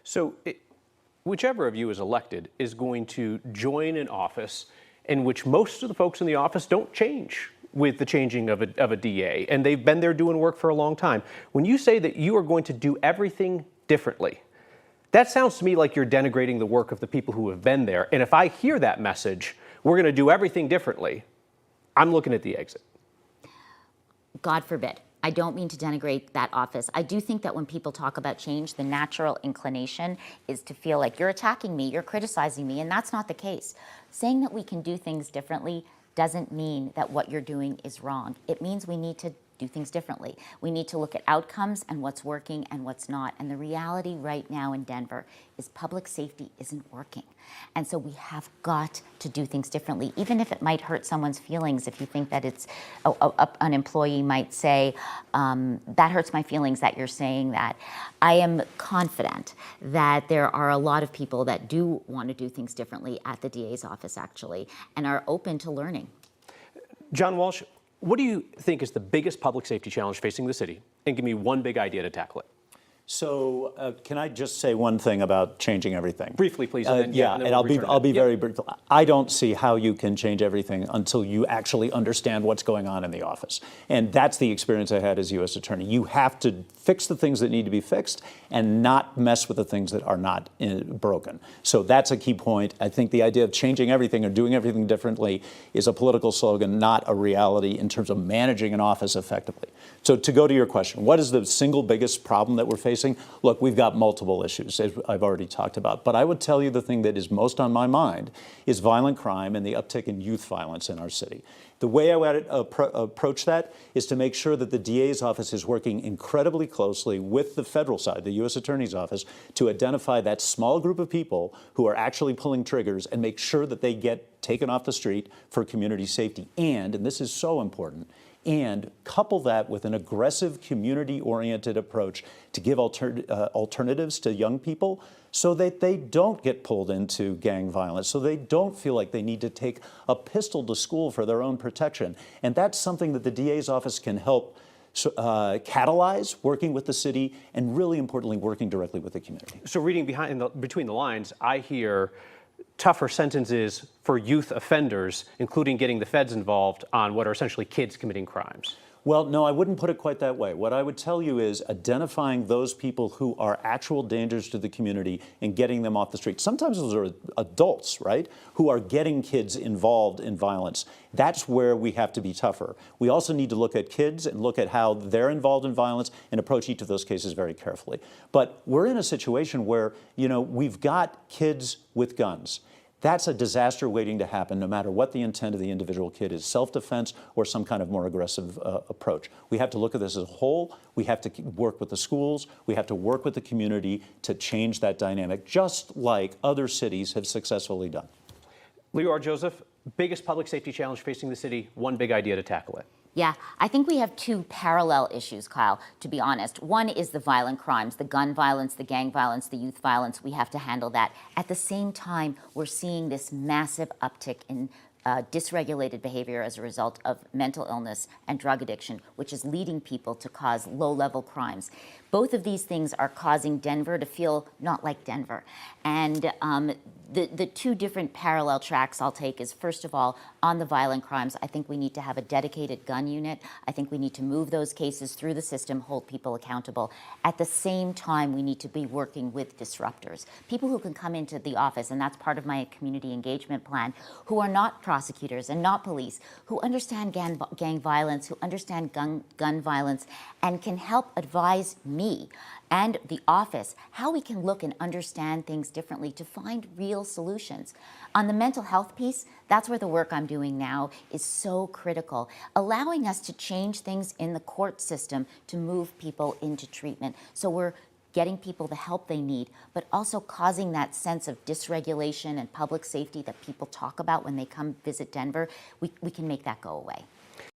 So, whichever of you is elected is going to join an office in which most of the folks in the office don't change with the changing of a DA, and they've been there doing work for a long time. When you say that you are going to do everything differently, that sounds to me like you're denigrating the work of the people who have been there. And if I hear that message, we're going to do everything differently, I'm looking at the exit. God forbid. I don't mean to denigrate that office. I do think that when people talk about change, the natural inclination is to feel like you're attacking me, you're criticizing me, and that's not the case. Saying that we can do things differently doesn't mean that what you're doing is wrong. It means we need to do things differently. We need to look at outcomes and what's working and what's not. And the reality right now in Denver is public safety isn't working. And so we have got to do things differently, even if it might hurt someone's feelings. If you think that it's, an employee might say, that hurts my feelings that you're saying that. I am confident that there are a lot of people that do want to do things differently at the DA's office, actually, and are open to learning. John Walsh, what do you think is the biggest public safety challenge facing the city? And give me one big idea to tackle it. So can I just say one thing about changing everything? Briefly, please. And I'll be very brief. I don't see how you can change everything until you actually understand what's going on in the office. And that's the experience I had as U.S. Attorney. You have to fix the things that need to be fixed and not mess with the things that are not broken. So that's a key point. I think the idea of changing everything or doing everything differently is a political slogan, not a reality in terms of managing an office effectively. So to go to your question, what is the single biggest problem that we're facing? Look, we've got multiple issues, as I've already talked about. But I would tell you the thing that is most on my mind is violent crime and the uptick in youth violence in our city. The way I would approach that is to make sure that the DA's office is working incredibly closely with the federal side, the U.S. Attorney's office, to identify that small group of people who are actually pulling triggers and make sure that they get taken off the street for community safety. And this is so important, and couple that with an aggressive community-oriented approach to give alternatives to young people so that they don't get pulled into gang violence, so they don't feel like they need to take a pistol to school for their own protection. And that's something that the DA's office can help catalyze, working with the city, and really importantly, working directly with the community. So reading between the lines, I hear tougher sentences for youth offenders, including getting the feds involved on what are essentially kids committing crimes. Well, no, I wouldn't put it quite that way. What I would tell you is identifying those people who are actual dangers to the community and getting them off the street. Sometimes those are adults, right, who are getting kids involved in violence. That's where we have to be tougher. We also need to look at kids and look at how they're involved in violence and approach each of those cases very carefully. But we're in a situation where, we've got kids with guns. That's a disaster waiting to happen, no matter what the intent of the individual kid is, self-defense or some kind of more aggressive approach. We have to look at this as a whole. We have to work with the schools. We have to work with the community to change that dynamic, just like other cities have successfully done. Leora Joseph, biggest public safety challenge facing the city, one big idea to tackle it. Yeah, I think we have two parallel issues, Kyle, to be honest. One is the violent crimes, the gun violence, the gang violence, the youth violence. We have to handle that. At the same time, we're seeing this massive uptick in dysregulated behavior as a result of mental illness and drug addiction, which is leading people to cause low-level crimes. Both of these things are causing Denver to feel not like Denver. And the two different parallel tracks I'll take is, first of all, on the violent crimes, I think we need to have a dedicated gun unit. I think we need to move those cases through the system, hold people accountable. At the same time, we need to be working with disruptors, people who can come into the office, and that's part of my community engagement plan, who are not prosecutors and not police, who understand gang violence, who understand gun violence, and can help advise me and the office how we can look and understand things differently to find real solutions. On the mental health piece, that's where the work I'm doing now is so critical, allowing us to change things in the court system to move people into treatment. So we're getting people the help they need, but also causing that sense of dysregulation and public safety that people talk about when they come visit Denver. We can make that go away.